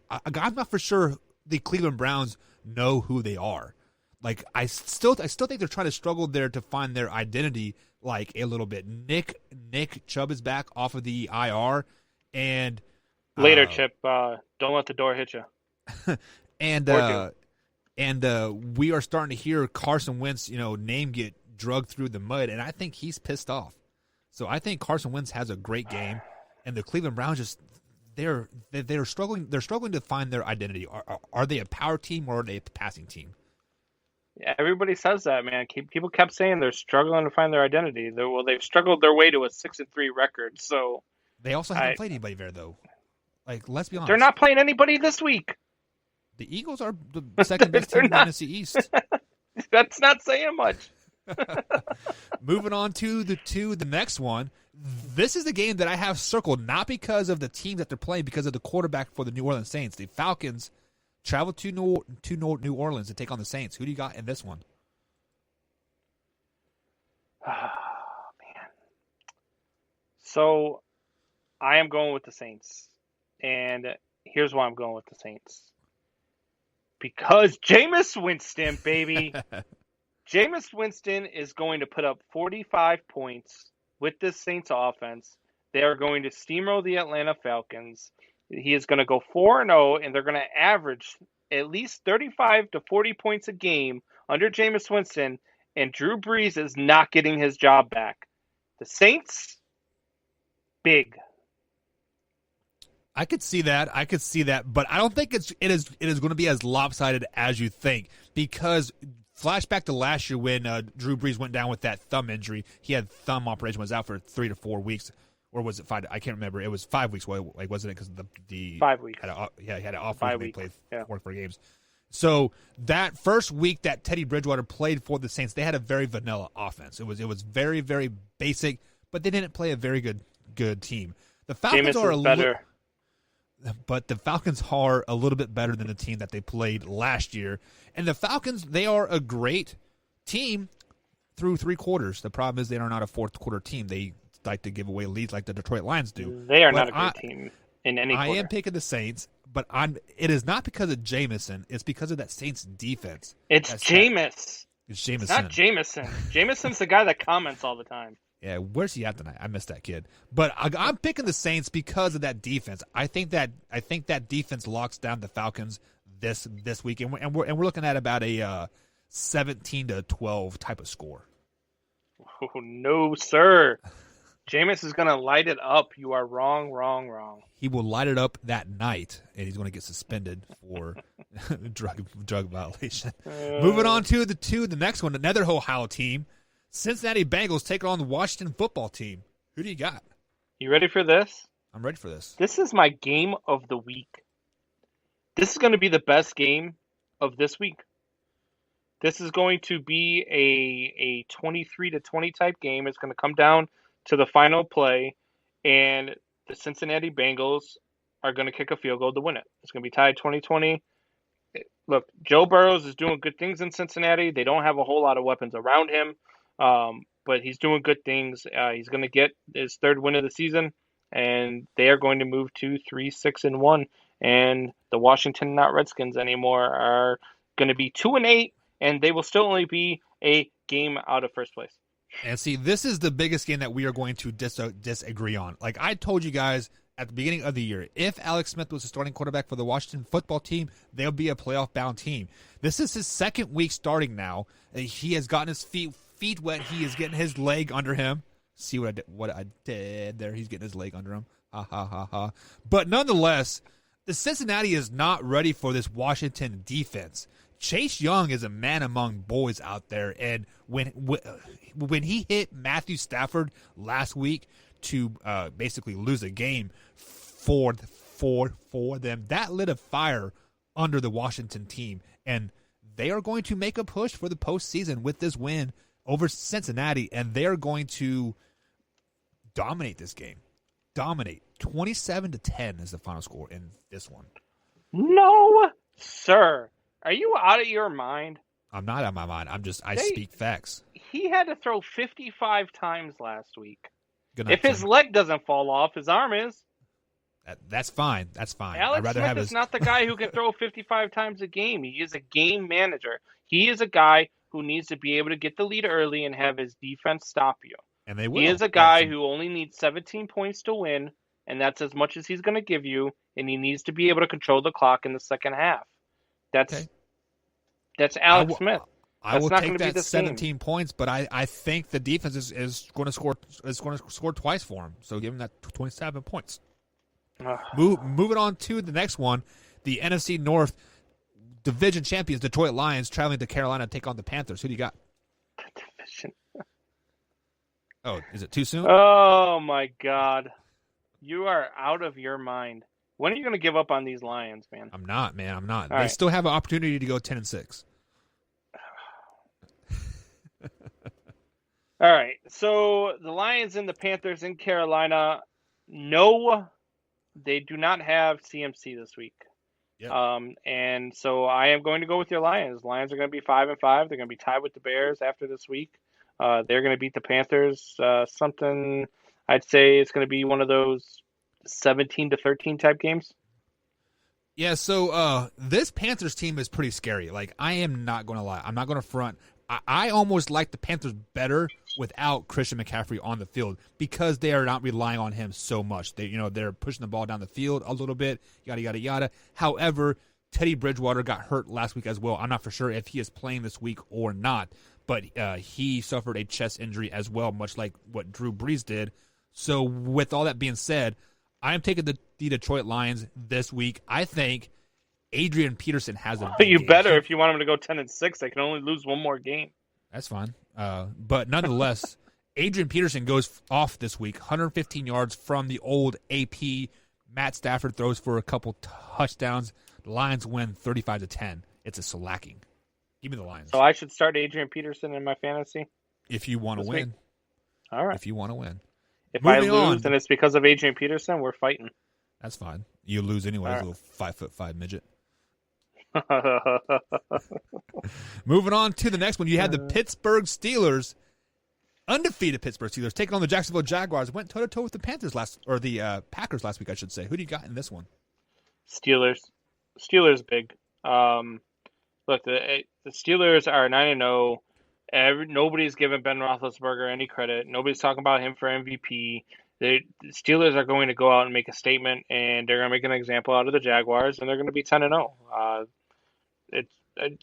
I'm not for sure the Cleveland Browns know who they are. Like, I still think they're trying to struggle there to find their identity, like, a little bit. Nick Chubb is back off of the IR, and later, Chip, don't let the door hit you. and we are starting to hear Carson Wentz, name get drugged through the mud, and I think he's pissed off. So I think Carson Wentz has a great game, and the Cleveland Browns just they're struggling. They're struggling to find their identity. Are they a power team or are they a passing team? Yeah, everybody says that, man. People kept saying they're struggling to find their identity. They've struggled their way to a 6-3 record. So they also haven't played anybody there, though. Like, let's be honest, they're not playing anybody this week. The Eagles are the second best team in the NFC East. That's not saying much. Moving on to the next one. This is the game that I have circled, not because of the team that they're playing, because of the quarterback for the New Orleans Saints. The Falcons travel to New Orleans to take on the Saints. Who do you got in this one? Oh, man. So I am going with the Saints. And here's why I'm going with the Saints. Because Jameis Winston, baby. Jameis Winston is going to put up 45 points with this Saints offense. They are going to steamroll the Atlanta Falcons. He is going to go 4-0, and they're going to average at least 35 to 40 points a game under Jameis Winston, and Drew Brees is not getting his job back. The Saints, big. I could see that, but I don't think it is going to be as lopsided as you think, because flashback to last year when Drew Brees went down with that thumb injury. He had thumb operation, was out for 3 to 4 weeks, or was it 5? I can't remember. It was 5 weeks. Wasn't it? Because the 5 weeks. He had an off 5 week. weeks. They played 4 games. So that first week that Teddy Bridgewater played for the Saints, they had a very vanilla offense. It was very, very basic, but they didn't play a very good team. The Falcons are better. But the Falcons are a little bit better than the team that they played last year. And the Falcons, they are a great team through 3 quarters. The problem is they are not a fourth quarter team. They like to give away leads like the Detroit Lions do. They are not a great team in any quarter. I am picking the Saints, but it is not because of Jameson. It's because of that Saints defense. It's Jameis. It's Jameson. It's not Jameson. Jameson's the guy that comments all the time. Yeah, where's he at tonight? I missed that kid. But I'm picking the Saints because of that defense. I think that defense locks down the Falcons this week, and we're looking at about a 17-12 type of score. Oh, no, sir. Jameis is going to light it up. You are wrong. He will light it up that night, and he's going to get suspended for drug violation. Moving on to the next one, another Ohio team. Cincinnati Bengals take on the Washington football team. Who do you got? You ready for this? I'm ready for this. This is my game of the week. This is going to be the best game of this week. This is going to be a 23-20 type game. It's going to come down to the final play, and the Cincinnati Bengals are going to kick a field goal to win it. It's going to be tied 20-20. Look, Joe Burrows is doing good things in Cincinnati. They don't have a whole lot of weapons around him, but he's doing good things. He's going to get his third win of the season, and they are going to move to 3-6-1. And the Washington not Redskins anymore are going to be 2-8, and they will still only be a game out of first place. And see, this is the biggest game that we are going to disagree on. Like I told you guys at the beginning of the year, if Alex Smith was the starting quarterback for the Washington football team, they'll be a playoff-bound team. This is his second week starting now. He has gotten his feet wet. He is getting his leg under him. See what I did there? He's getting his leg under him. Ha, ha, ha, ha. But nonetheless, the Cincinnati is not ready for this Washington defense. Chase Young is a man among boys out there, and when he hit Matthew Stafford last week to basically lose a game for them, that lit a fire under the Washington team, and they are going to make a push for the postseason with this win over Cincinnati, and they are going to dominate this game. Dominate. 27-10 is the final score in this one. No, sir. Are you out of your mind? I'm not out of my mind. I speak facts. He had to throw 55 times last week. If his leg doesn't fall off, his arm is. That's fine. That's fine. Alex Smith is not the guy who can throw 55 times a game. He is a game manager. He is a guy who needs to be able to get the lead early and have his defense stop you. And they will. He is a guy who only needs 17 points to win, and that's as much as he's going to give you, and he needs to be able to control the clock in the second half. That's Alex Smith. I will take that 17 points, but I think the defense is going to score twice for him. So give him that 27 points. Moving on to the next one, the NFC North division champions Detroit Lions traveling to Carolina to take on the Panthers. Who do you got? Division. Oh, is it too soon? Oh my God, you are out of your mind. When are you going to give up on these Lions, man? I'm not, man. I'm not. All they right. still have an opportunity to go 10-6. All right. So the Lions and the Panthers in Carolina, no, they do not have CMC this week. Yep. And so I am going to go with your Lions. Lions are going to be 5-5. They're going to be tied with the Bears after this week. They're going to beat the Panthers. Something I'd say it's going to be one of those 17-13 type games. Yeah, so this Panthers team is pretty scary. Like, I am not going to lie. I'm not going to front. I almost like the Panthers better without Christian McCaffrey on the field because they are not relying on him so much. They're pushing the ball down the field a little bit, yada, yada, yada. However, Teddy Bridgewater got hurt last week as well. I'm not for sure if he is playing this week or not, but he suffered a chest injury as well, much like what Drew Brees did. So with all that being said, I am taking the Detroit Lions this week. I think Adrian Peterson has a big You game. better if you want him to go 10-6. They can only lose one more game. That's fine. But nonetheless, Adrian Peterson goes off this week, 115 yards from the old AP. Matt Stafford throws for a couple touchdowns. The Lions win 35-10. It's a slacking. Give me the Lions. So I should start Adrian Peterson in my fantasy? If you want to win. Week? All right. If you want to win. If Moving I lose on. and it's because of Adrian Peterson, we're fighting. That's fine. You lose anyway, All little 5'5" midget. Moving on to the next one, you had the Pittsburgh Steelers, undefeated Pittsburgh Steelers, taking on the Jacksonville Jaguars. Went toe-to-toe with the Packers last week, I should say. Who do you got in this one? Steelers big. Look, the Steelers are 9-0. Nobody's giving Ben Roethlisberger any credit. Nobody's talking about him for MVP. The Steelers are going to go out and make a statement, and they're going to make an example out of the Jaguars, and they're going to be 10-0.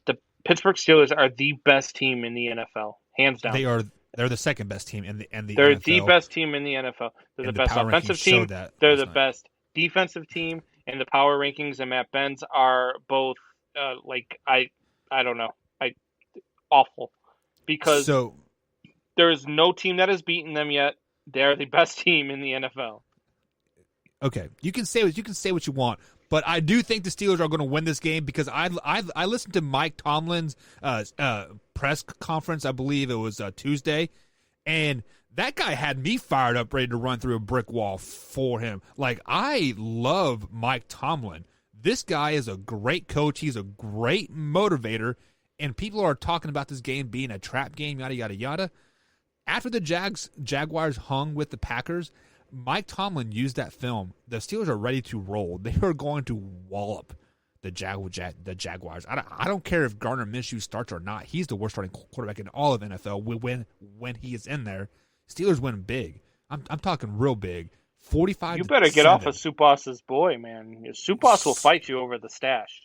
The Pittsburgh Steelers are the best team in the NFL, hands down. They're the second best team in the They're NFL. the best team in the NFL. They're the best offensive team. They're the best defensive team, and the power rankings and Matt Benz are both I don't know, awful, because there is no team that has beaten them yet. They're the best team in the NFL. Okay, you can say what you want, But I do think the Steelers are going to win this game because I listened to Mike Tomlin's press conference. I believe it was Tuesday, and that guy had me fired up, ready to run through a brick wall for him. Like, I love Mike Tomlin. This guy is a great coach. He's a great motivator, and people are talking about this game being a trap game, yada, yada, yada. After the Jaguars hung with the Packers, Mike Tomlin used that film. The Steelers are ready to roll. They are going to wallop the Jaguars. I don't care if Gardner Minshew starts or not. He's the worst starting quarterback in all of NFL when he is in there. Steelers win big. I'm talking real big. 45. You better get off of Supas's boy, man. Supas will fight you over the stash.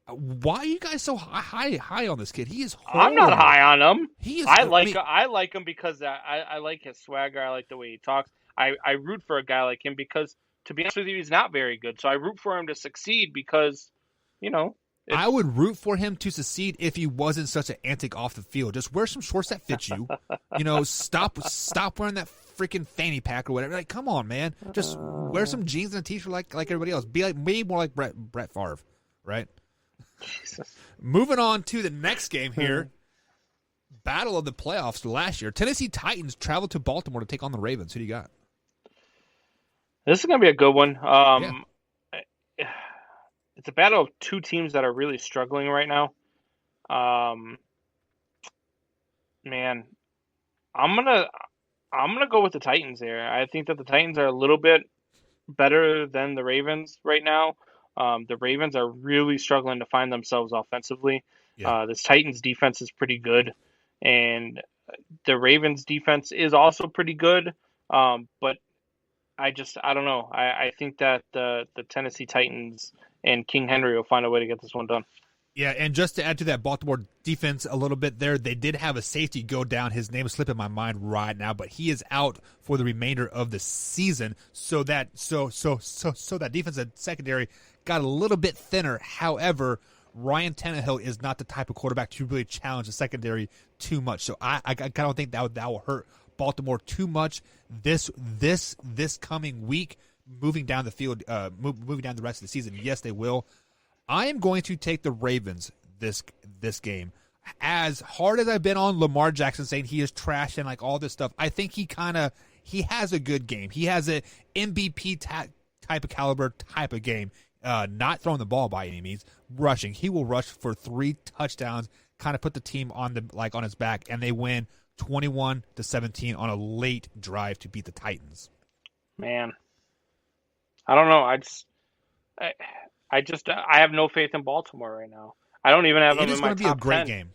Why are you guys so high on this kid? He is horrible. I'm not high on him. He is. I like him because I like his swagger. I like the way he talks. I root for a guy like him because, to be honest with you, he's not very good. So I root for him to succeed because, I would root for him to succeed if he wasn't such an antic off the field. Just wear some shorts that fit you. Stop wearing that freaking fanny pack or whatever. Like, come on, man. Just wear some jeans and a t-shirt like everybody else. Be more like Brett Favre, right? Jesus. Moving on to the next game here. Battle of the playoffs last year. Tennessee Titans traveled to Baltimore to take on the Ravens. Who do you got? This is going to be a good one. It's a battle of two teams that are really struggling right now. Man, I'm gonna go with the Titans here. I think that the Titans are a little bit better than the Ravens right now. The Ravens are really struggling to find themselves offensively. Yeah. This Titans defense is pretty good, and the Ravens defense is also pretty good. But I don't know. I think that the Tennessee Titans and King Henry will find a way to get this one done. Yeah, and just to add to that Baltimore defense a little bit there, they did have a safety go down. His name is slipping my mind right now, but he is out for the remainder of the season. So that defensive secondary got a little bit thinner. However, Ryan Tannehill is not the type of quarterback to really challenge the secondary too much. So I don't think that will hurt Baltimore too much this coming week. Moving down the field, moving down the rest of the season, yes, they will. I am going to take the Ravens this game. As hard as I've been on Lamar Jackson saying he is trash and like all this stuff, I think he has a good game. He has an MVP type of caliber type of game. Not throwing the ball by any means, rushing. He will rush for 3 touchdowns, kind of put the team on his back, and they win 21-17 on a late drive to beat the Titans. Man, I don't know. I have no faith in Baltimore right now. I don't even have them in my top 10. It's going to be a great game.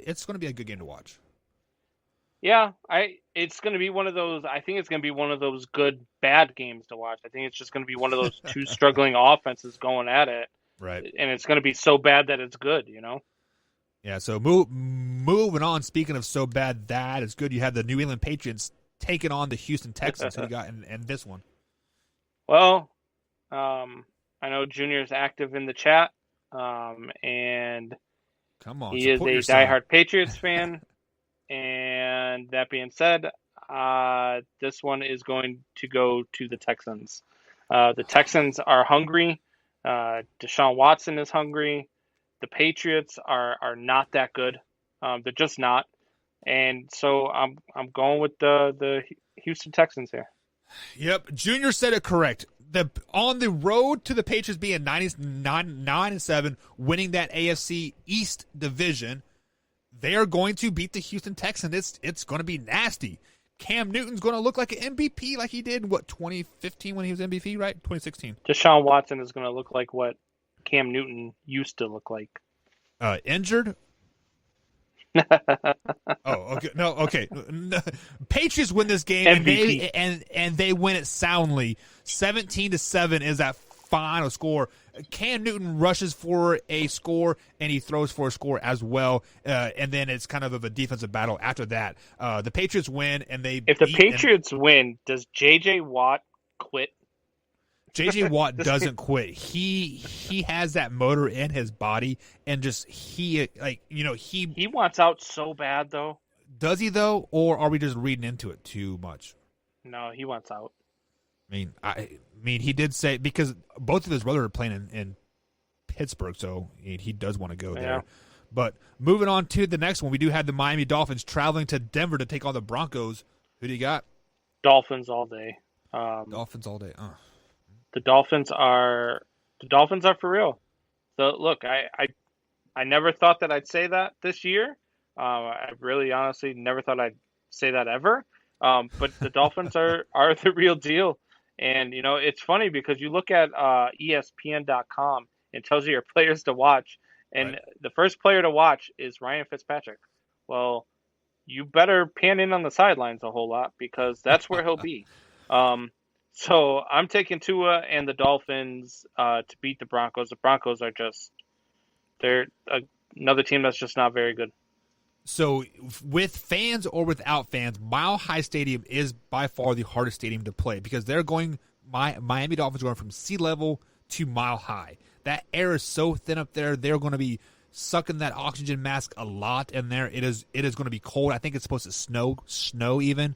It's going to be a good game to watch. Yeah, it's going to be one of those. I think it's going to be one of those good bad games to watch. I think it's just going to be one of those two struggling offenses going at it. Right. And it's going to be so bad that it's good, Yeah, so moving on, speaking of so bad that it's good, you have the New England Patriots taking on the Houston Texans. Who you got in this one? Well, I know Junior's active in the chat, and come on, he is a diehard Patriots fan. And that being said, this one is going to go to the Texans. The Texans are hungry. Deshaun Watson is hungry. The Patriots are not that good. They're just not. And so I'm going with the Houston Texans here. Yep, Junior said it correct. On the road to the Patriots being 9-7, winning that AFC East division, they are going to beat the Houston Texans. It's going to be nasty. Cam Newton's going to look like an MVP like he did in 2015 when he was MVP, right? 2016. Deshaun Watson is going to look like what Cam Newton used to look like. Injured? Okay. No, okay. Patriots win this game and they win it soundly. 17-7 is that final score. Cam Newton rushes for a score and he throws for a score as well. And then it's kind of a defensive battle after that. The Patriots win and they If the Patriots win, does JJ Watt quit? JJ Watt doesn't quit. He has that motor in his body and just he wants out so bad though. Does he though, or are we just reading into it too much? No, he wants out. I mean, he did say because both of his brothers are playing in Pittsburgh, so he does want to go there. But moving on to the next one, we do have the Miami Dolphins traveling to Denver to take on the Broncos. Who do you got? Dolphins all day. Dolphins all day. The Dolphins are for real. So look, I never thought that I'd say that this year. I really honestly never thought I'd say that ever. But the Dolphins are the real deal. And it's funny because you look at ESPN.com, it tells you your players to watch. And the first player to watch is Ryan Fitzpatrick. Well, you better pan in on the sidelines a whole lot because that's where he'll be. So I'm taking Tua and the Dolphins to beat the Broncos. The Broncos are they're another team that's just not very good. So with fans or without fans, Mile High Stadium is by far the hardest stadium to play because they're going Miami Dolphins are going from sea level to mile high. That air is so thin up there. They're going to be sucking that oxygen mask a lot in there. It is going to be cold. I think it's supposed to snow even.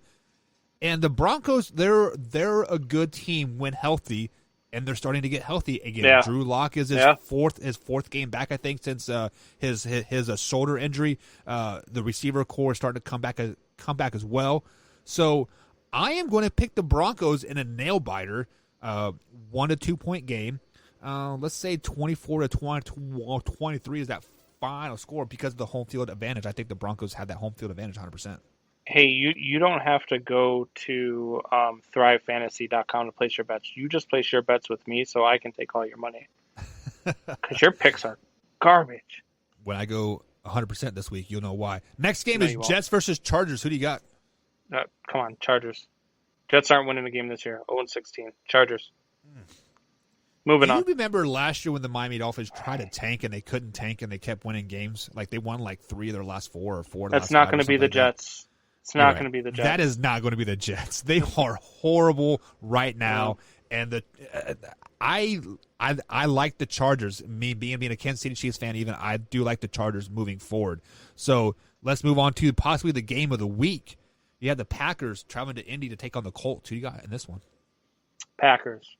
And the Broncos, they're a good team when healthy, and they're starting to get healthy again. Yeah. Drew Lock is his fourth game back, I think, since his shoulder injury. The receiver core is starting to come back as well. So I am going to pick the Broncos in a nail biter, 1 to 2 point game. Let's say 24 to 23 is that final score because of the home field advantage. I think the Broncos have that home field advantage 100%. Hey, you don't have to go to thrivefantasy.com to place your bets. You just place your bets with me so I can take all your money. Because your picks are garbage. When I go 100% this week, you'll know why. Next game is Jets versus Chargers. Who do you got? Come on, Chargers. Jets aren't winning the game this year. 0-16. Chargers. Moving on. Do you remember last year when the Miami Dolphins tried to tank and they couldn't tank and they kept winning games? Like they won like 3 of their last 4 or 4 of their last 5. That's not going to be the Jets. It's not going to be the Jets. That is not going to be the Jets. They are horrible right now, and I like the Chargers. Me being a Kansas City Chiefs fan, even I do like the Chargers moving forward. So let's move on to possibly the game of the week. You have the Packers traveling to Indy to take on the Colts. Who do you got in this one? Packers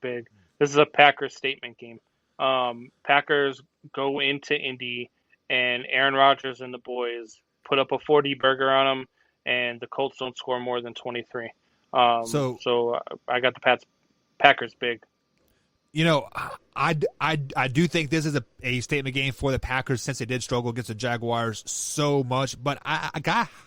big. This is a Packers statement game. Packers go into Indy, and Aaron Rodgers and the boys put up a 40 burger on them, and the Colts don't score more than 23. So I got the Packers big. I do think this is a statement game for the Packers since they did struggle against the Jaguars so much, but I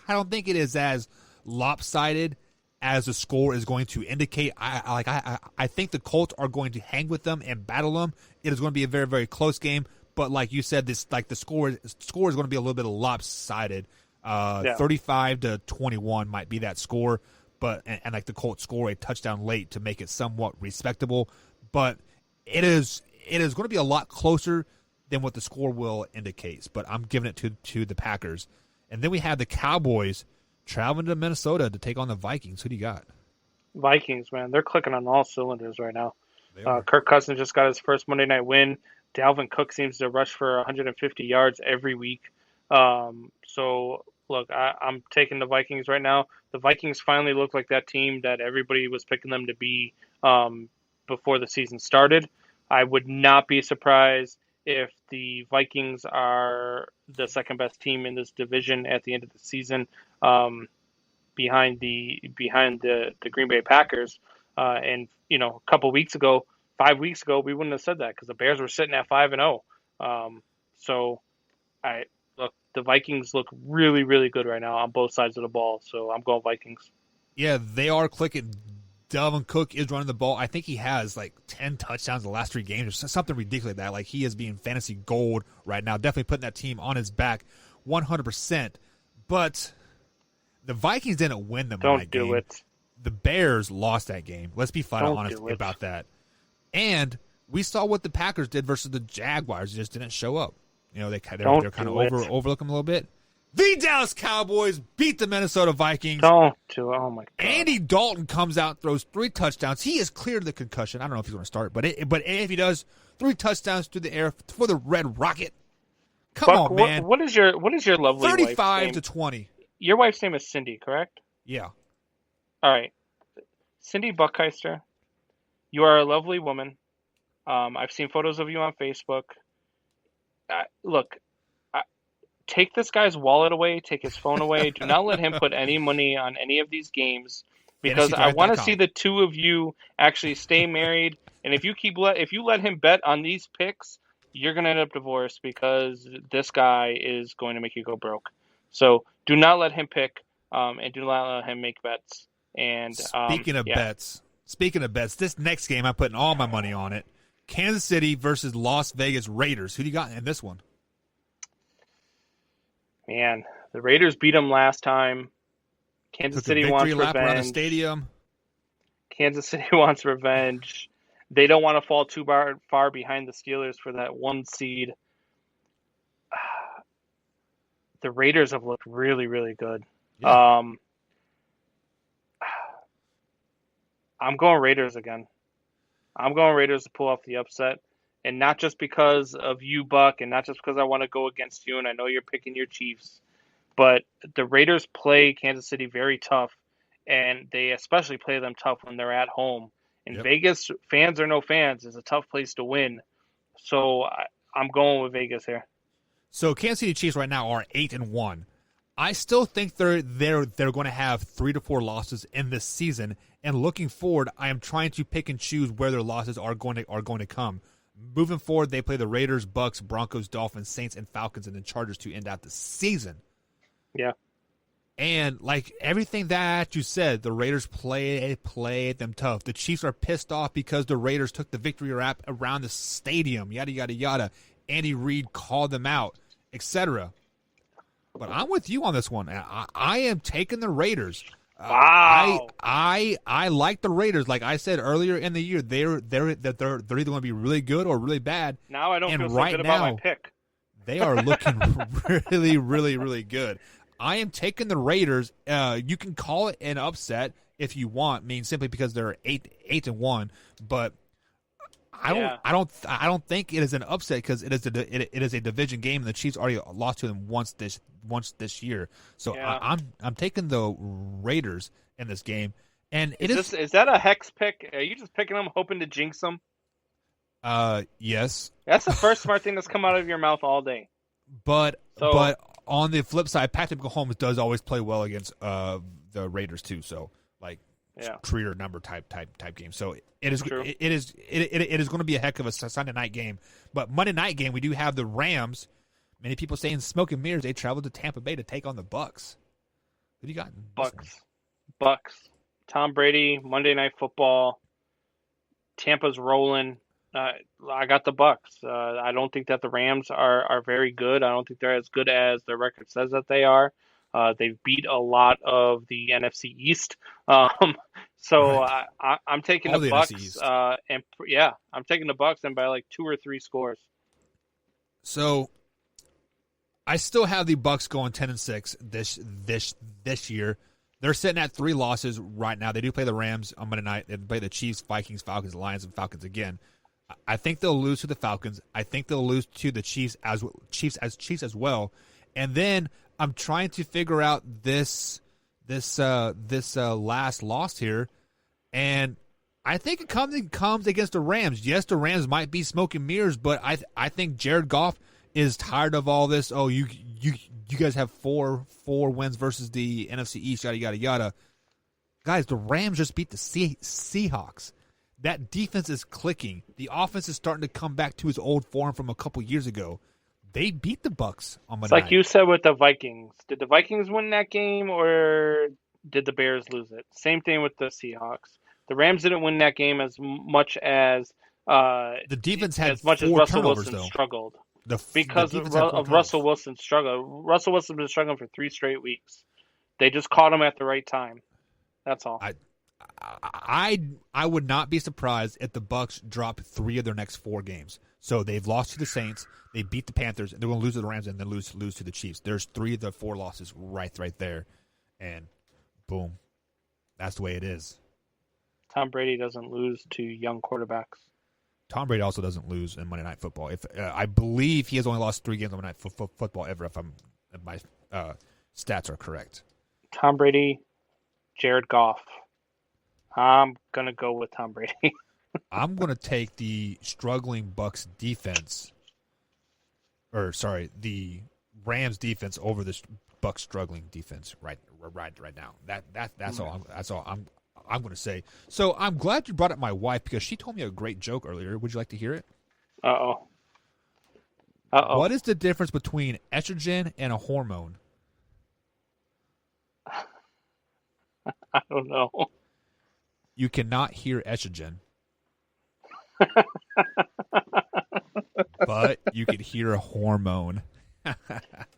don't think it is as lopsided as the score is going to indicate. I think the Colts are going to hang with them and battle them. It is going to be a very, very close game. But like you said, the score is going to be a little bit lopsided. 35-21 might be that score, but and like the Colts score a touchdown late to make it somewhat respectable. But it is going to be a lot closer than what the score will indicate. But I'm giving it to the Packers, and then we have the Cowboys traveling to Minnesota to take on the Vikings. Who do you got? Vikings, man, they're clicking on all cylinders right now. Kirk Cousins just got his first Monday night win. Dalvin Cook seems to rush for 150 yards every week. So, look, I'm taking the Vikings right now. The Vikings finally look like that team that everybody was picking them to be before the season started. I would not be surprised if the Vikings are the second best team in this division at the end of the season, behind the Green Bay Packers. And a couple weeks ago, 5 weeks ago, we wouldn't have said that because the Bears were sitting at 5-0. So the Vikings look really, really good right now on both sides of the ball. So I'm going Vikings. Yeah, they are clicking. Dalvin Cook is running the ball. I think he has like 10 touchdowns in the last 3 games or something ridiculous like that. Like he is being fantasy gold right now. Definitely putting that team on his back 100%. But the Vikings didn't win the Don't do game. it. The Bears lost that game. Let's be flat Don't honest do it. about that. And we saw what the Packers did versus the Jaguars. They just didn't show up. They're kind of overlooking a little bit. The Dallas Cowboys beat the Minnesota Vikings. Don't do it. Oh, my God. Andy Dalton comes out, throws 3 touchdowns. He is cleared of the concussion. I don't know if he's going to start, but if he does, 3 touchdowns through the air for the Red Rocket. Come Buck, on, man. What is your lovely 35 wife's to name? 20. Your wife's name is Cindy, correct? Yeah. All right. Cindy Buckheister, you are a lovely woman. I've seen photos of you on Facebook. Look, take this guy's wallet away, take his phone away. Do not let him put any money on any of these games because I want to see the two of you actually stay married. And if you let him bet on these picks, you're going to end up divorced because this guy is going to make you go broke. So do not let him pick, and do not let him make bets. And speaking of bets, this next game I'm putting all my money on it. Kansas City versus Las Vegas Raiders. Who do you got in this one? Man, the Raiders beat them last time. Kansas City wants revenge. Lap around the stadium. Kansas City wants revenge. They don't want to fall too far behind the Steelers for that 1 seed. The Raiders have looked really, really good. Yeah. I'm going Raiders again. I'm going Raiders to pull off the upset. And not just because of you, Buck, and not just because I want to go against you, and I know you're picking your Chiefs, but the Raiders play Kansas City very tough, and they especially play them tough when they're at home. And Vegas, fans or no fans, is a tough place to win. So I'm going with Vegas here. So Kansas City Chiefs right now are 8-1. I still think they're going to have 3 to 4 losses in this season. And looking forward, I am trying to pick and choose where their losses are going to come. Moving forward, they play the Raiders, Bucks, Broncos, Dolphins, Saints, and Falcons, and then Chargers to end out the season. Yeah. And like everything that you said, the Raiders play them tough. The Chiefs are pissed off because the Raiders took the victory lap around the stadium, yada, yada, yada. Andy Reid called them out, etc. But I'm with you on this one. I am taking the Raiders. Wow. I like the Raiders. Like I said earlier in the year, they're either going to be really good or really bad. Now I don't feel so good about my pick. They are looking really, really, really good. I am taking the Raiders. You can call it an upset if you want, simply because they're 8-1. But I don't think it is an upset because it is a division game, and the Chiefs already lost to them once this year. So yeah. I'm taking the Raiders in this game, and is that a hex pick? Are you just picking them, hoping to jinx them? Yes. That's the first smart thing that's come out of your mouth all day. But on the flip side, Patrick Mahomes does always play well against the Raiders too. So career number type game. So it is going to be a heck of a Sunday night game. But Monday night game, we do have the Rams. Many people saying smoke and mirrors. They traveled to Tampa Bay to take on the Bucks. Who do you got? Bucks. Tom Brady. Monday Night Football. Tampa's rolling. I got the Bucks. I don't think that the Rams are very good. I don't think they're as good as their record says that they are. They've beat a lot of the NFC East. So right. I'm taking the Bucks. I'm taking the Bucks and by like 2 or 3 scores. So I still have the Bucks going 10-6 this year. They're sitting at 3 losses right now. They do play the Rams on Monday night. They play the Chiefs, Vikings, Falcons, Lions, and Falcons again. I think they'll lose to the Falcons. I think they'll lose to the Chiefs as well. And then I'm trying to figure out this last loss here, and I think it comes against the Rams. Yes, the Rams might be smoke and mirrors, but I think Jared Goff is tired of all this. Oh, you guys have four wins versus the NFC East, yada yada yada. Guys, the Rams just beat the Seahawks. That defense is clicking. The offense is starting to come back to its old form from a couple years ago. They beat the Bucks on Monday It's like night. You said with the Vikings. Did the Vikings win that game or did the Bears lose it? Same thing with the Seahawks. The Rams didn't win that game as much as the defense had as much as Russell Wilson struggled. Because of Russell Wilson's struggle. Russell Wilson's been struggling for 3 straight weeks. They just caught him at the right time. That's all. I would not be surprised if the Bucks drop 3 of their next 4 games. So they've lost to the Saints, they beat the Panthers, and they're going to lose to the Rams, and then lose to the Chiefs. There's 3 of the 4 losses right there, and boom, that's the way it is. Tom Brady doesn't lose to young quarterbacks. Tom Brady also doesn't lose in Monday Night Football. If I believe he has only lost 3 games on Monday Night Football ever, if my stats are correct. Tom Brady, Jared Goff. I'm gonna go with Tom Brady. I'm going to take the struggling Bucks defense, the Rams defense over the Bucks struggling defense right now. That's all. That's all I'm going to say. So I'm glad you brought up my wife because she told me a great joke earlier. Would you like to hear it? Uh-oh. What is the difference between estrogen and a hormone? I don't know. You cannot hear estrogen. But you could hear a hormone.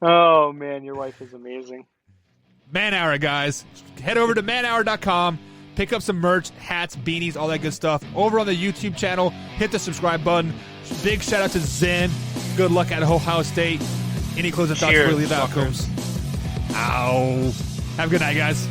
Oh, man, your wife is amazing. Man Hour, guys. Head over to manhour.com. Pick up some merch, hats, beanies, all that good stuff. Over on the YouTube channel, hit the subscribe button. Big shout out to Zen. Good luck at Ohio State. Any closing thoughts before we leave out, Combs? Ow. Have a good night, guys.